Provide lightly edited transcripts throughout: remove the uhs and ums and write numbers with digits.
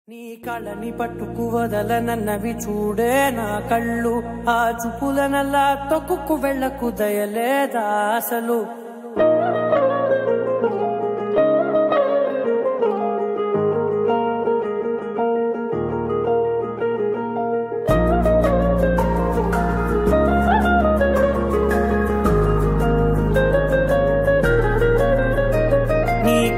నీ కళ్ళని పట్టుకు వదలనన్నవి చూడే నా కళ్ళు, ఆ చూపులనల్లా తొక్కుకు వెళ్ళకు దయలేదా అసలు.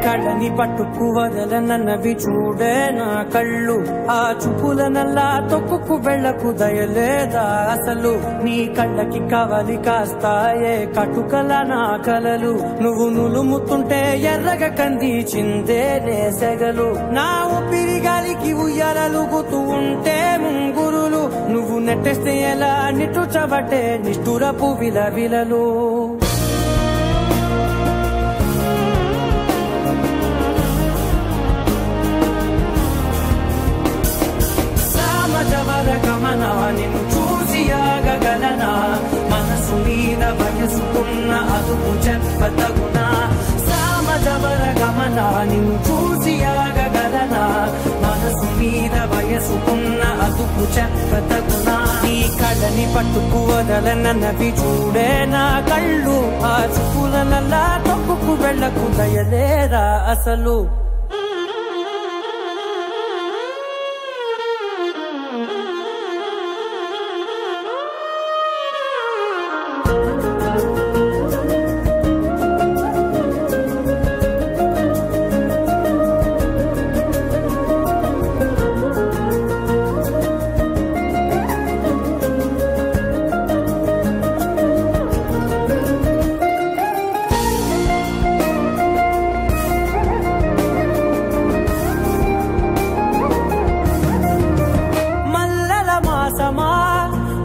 కళ్ళని పట్టుకు వదలనన్నవి చూడే నా కళ్ళు, ఆ చూపులనల్లా తొక్కుకు వెళ్ళకు దయలేదా అసలు. నీ కళ్ళకి కవలి కాస్తాయే కటుకల నా కలలు, నువ్వు నులుముతుంటే ఎర్రగ కంది చిందేలే సెగలు. నా ఊపిరి గాలికి ఉయ్యాలలుగుతూ ఉంటే ముంగురులు, నువ్వు నెట్టేస్తే ఎలా నిట్టుచబట్టే నిష్ఠురపు విలవిలలు. గమనా నిన్ను చూసి ఆగగలనా, మనసు మీద వయసుకున్న అదుపు చెప్పతగునా. సామజవర గమనా నిన్ను చూసి ఆగగలనా, మనసు మీద వయసుకున్న అదుపు చెప్పతగునా. నీ కళ్ళని పట్టుకు వదలనన్నవి చూడే నా కళ్ళు, ఆ చూపులనల్లా తొక్కుకు వెళ్ళకు దయలేదా అసలు.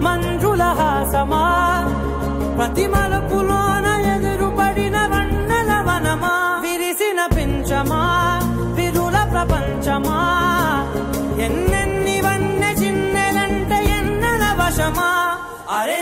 మంజుల హాసమా ప్రతి మలుపులోన ఎదురుపడిన వన్నెల వనమా, విరిసిన పించమా విరుల ప్రపంచమా, ఎన్నెన్ని వన్నె చిన్నెలంటే ఎన్నెల వశమా. అరే